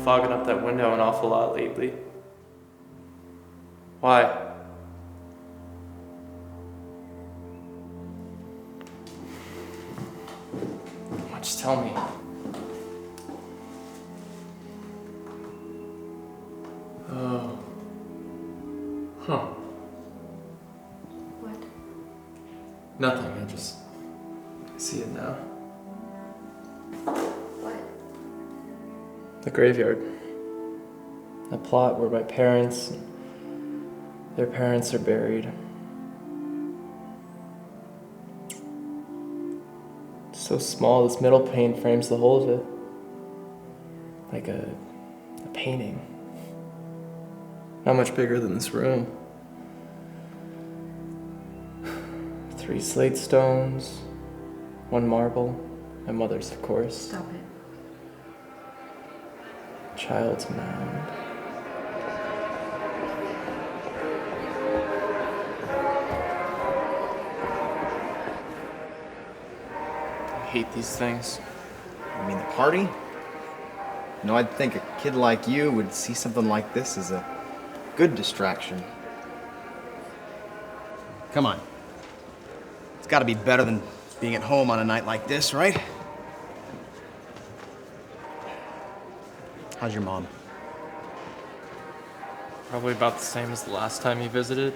fogging up that window an awful lot lately. Why? Come on, just tell me. Oh. Huh. What? Nothing, I see it now. What? The graveyard. A plot where my parents and their parents are buried. It's so small, this middle pane frames the whole of it. Like a painting. Not much bigger than this room. 3 slate stones, 1 marble, my mother's, of course. Stop it. Child's mound. I hate these things. You mean the party? No, I'd think a kid like you would see something like this as a good distraction. Come on. It's gotta be better than being at home on a night like this, right? How's your mom? Probably about the same as the last time you visited.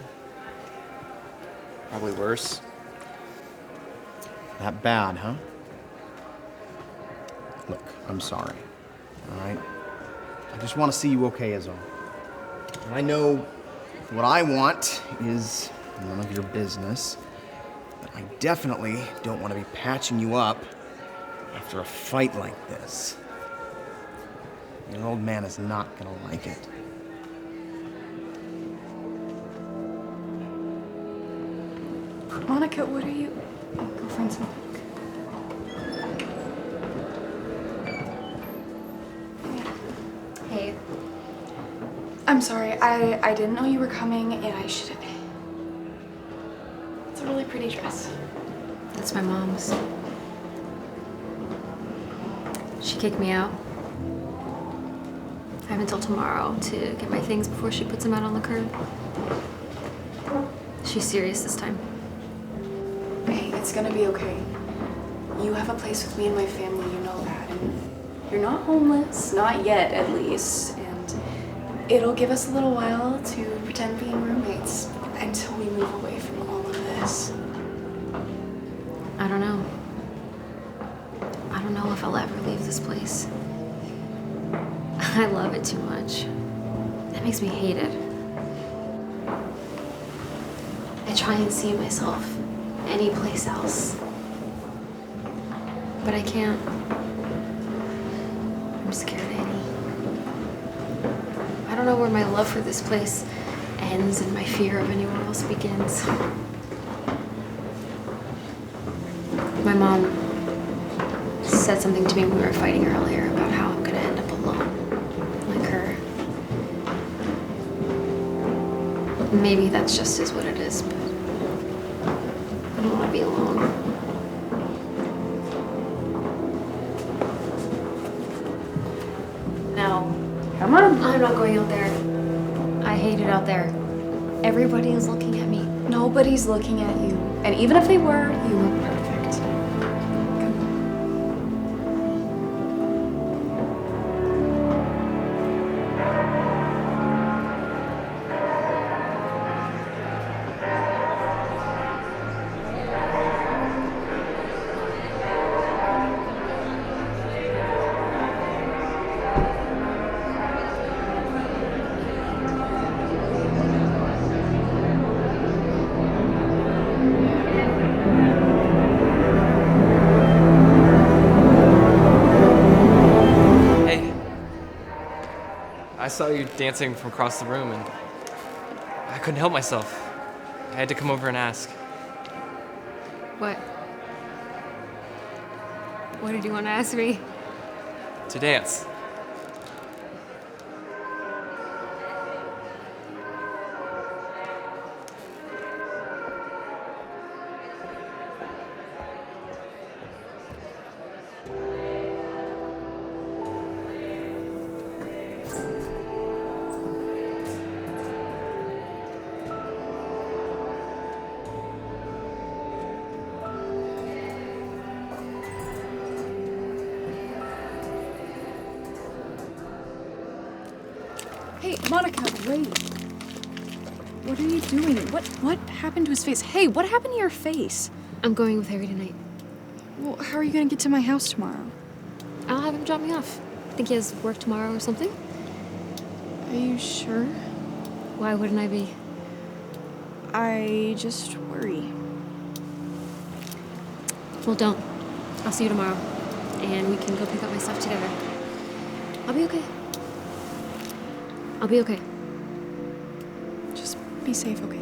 Probably worse. That bad, huh? Look, I'm sorry, all right? I just want to see you okay is all. And I know what I want is none of your business, but I definitely don't want to be patching you up after a fight like this. Your old man is not gonna like it. Monika, what are you? Go find some. Hey. I'm sorry. I didn't know you were coming, and I should have. It's a really pretty dress. That's my mom's. She kicked me out. I have until tomorrow to get my things before she puts them out on the curb. She's serious this time. Hey, it's gonna be okay. You have a place with me and my family, you know that. And you're not homeless, not yet at least. And it'll give us a little while to pretend being roommates until we move away from all of this. I don't know. I don't know if I'll ever leave this place. I love it too much. That makes me hate it. I try and see myself any place else. But I can't. I'm scared, Annie. I don't know where my love for this place ends and my fear of anywhere else begins. My mom said something to me when we were fighting earlier about how I'm gonna end up alone, like her. Maybe that's just is what it is, but I don't want to be alone. No. Come on. I'm not going out there. I hate it out there. Everybody is looking at me. Nobody's looking at you. And even if they were, you look perfect. I saw you dancing from across the room and I couldn't help myself. I had to come over and ask. What? What did you want to ask me? To dance. Hey, Monika, wait. What are you doing? What happened to his face? Hey, what happened to your face? I'm going with Harry tonight. Well, how are you gonna get to my house tomorrow? I'll have him drop me off. Think he has work tomorrow or something? Are you sure? Why wouldn't I be? I just worry. Well, don't. I'll see you tomorrow. And we can go pick up my stuff together. I'll be okay. I'll be okay. Just be safe, okay?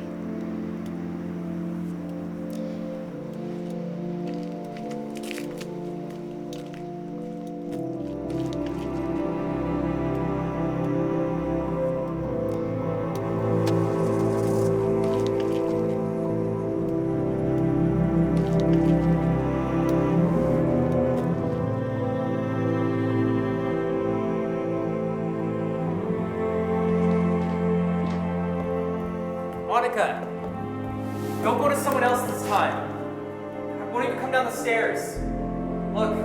Monika! Don't go to someone else this time. I won't even come down the stairs. Look.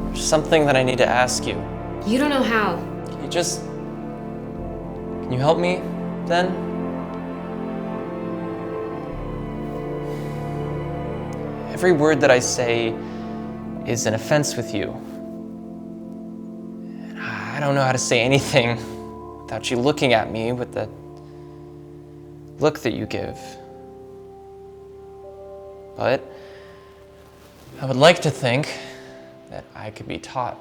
There's something that I need to ask you. You don't know how. Can you help me, then? Every word that I say is an offense with you. And I don't know how to say anything without you looking at me with the look that you give. But I would like to think that I could be taught.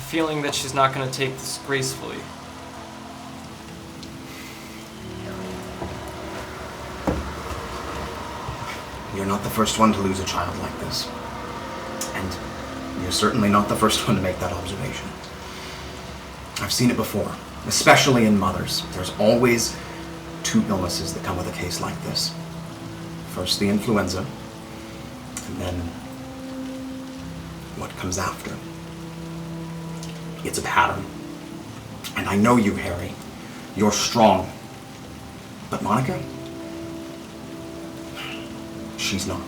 Feeling that she's not going to take this gracefully. You're not the first one to lose a child like this. And you're certainly not the first one to make that observation. I've seen it before, especially in mothers. There's always two illnesses that come with a case like this. First the influenza, and then what comes after. It's a pattern. And I know you, Harry. You're strong. But Monika? She's not.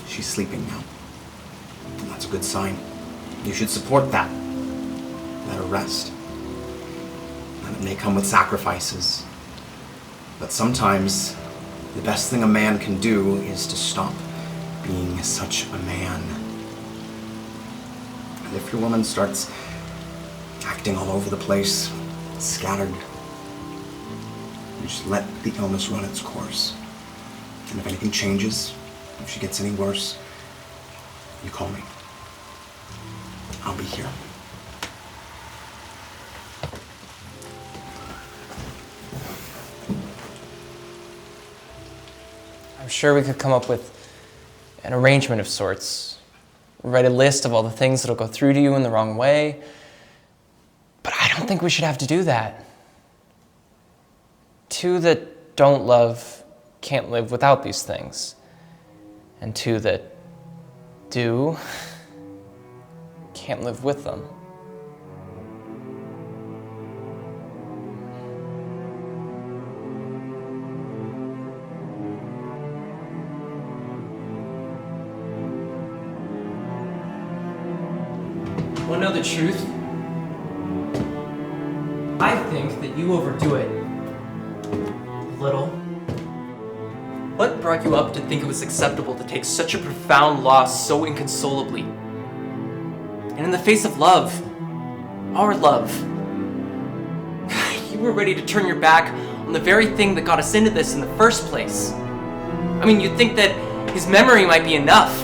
She's sleeping now. And that's a good sign. You should support that. Let her rest. And it may come with sacrifices. But sometimes the best thing a man can do is to stop being such a man. If your woman starts acting all over the place, scattered, you just let the illness run its course. And if anything changes, if she gets any worse, you call me. I'll be here. I'm sure we could come up with an arrangement of sorts. Write a list of all the things that'll go through to you in the wrong way. But I don't think we should have to do that. Two that don't love can't live without these things. And two that do can't live with them. Want to know the truth? I think that you overdo it. A little. What brought you up to think it was acceptable to take such a profound loss so inconsolably? And in the face of love, our love, you were ready to turn your back on the very thing that got us into this in the first place. I mean, you'd think that his memory might be enough.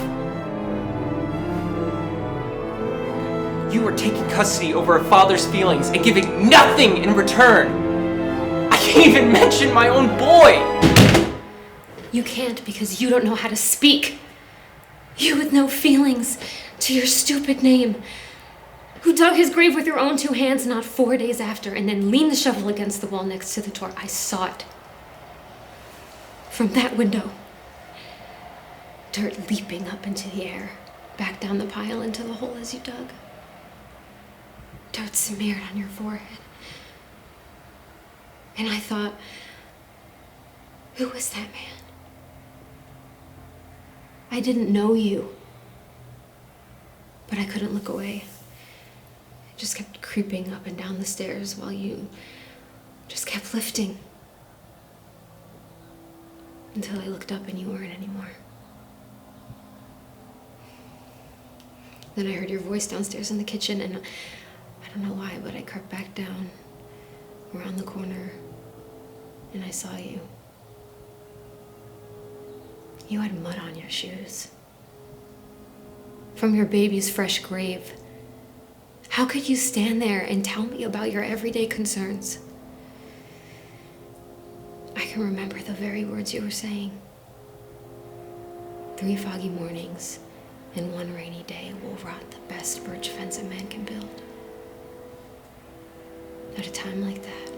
You were taking custody over a father's feelings and giving nothing in return. I can't even mention my own boy. You can't because you don't know how to speak. You with no feelings to your stupid name. Who dug his grave with your own 2 hands not 4 days after and then leaned the shovel against the wall next to the door. I saw it. From that window. Dirt leaping up into the air, back down the pile into the hole as you dug. Dirt smeared on your forehead. And I thought, who was that man? I didn't know you. But I couldn't look away. I just kept creeping up and down the stairs while you just kept lifting. Until I looked up and you weren't anymore. Then I heard your voice downstairs in the kitchen, and I don't know why, but I crept back down around the corner and I saw you. You had mud on your shoes. From your baby's fresh grave. How could you stand there and tell me about your everyday concerns? I can remember the very words you were saying. 3 foggy mornings and 1 rainy day will rot the best birch fence a man can build. At a time like that,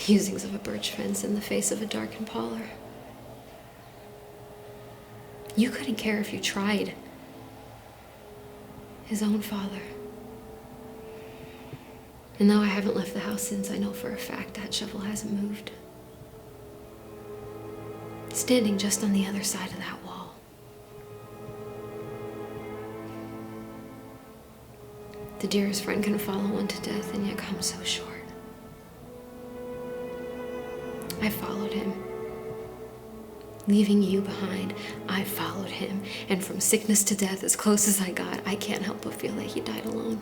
musings of a birch fence in the face of a darkened parlor. You couldn't care if you tried. His own father. And though I haven't left the house since, I know for a fact that shovel hasn't moved. Standing just on the other side of that wall. The dearest friend can follow one to death and yet come so short. I followed him. Leaving you behind, I followed him. And from sickness to death, as close as I got, I can't help but feel that he died alone.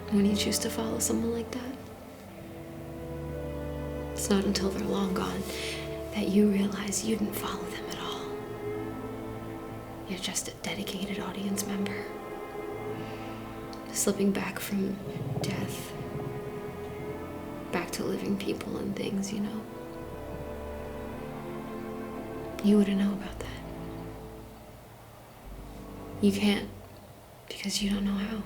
When you choose to follow someone like that, it's not until they're long gone that you realize you didn't follow them at all. You're just a dedicated audience member. Slipping back from death, back to living people and things, you know. You wouldn't know about that. You can't, because you don't know how.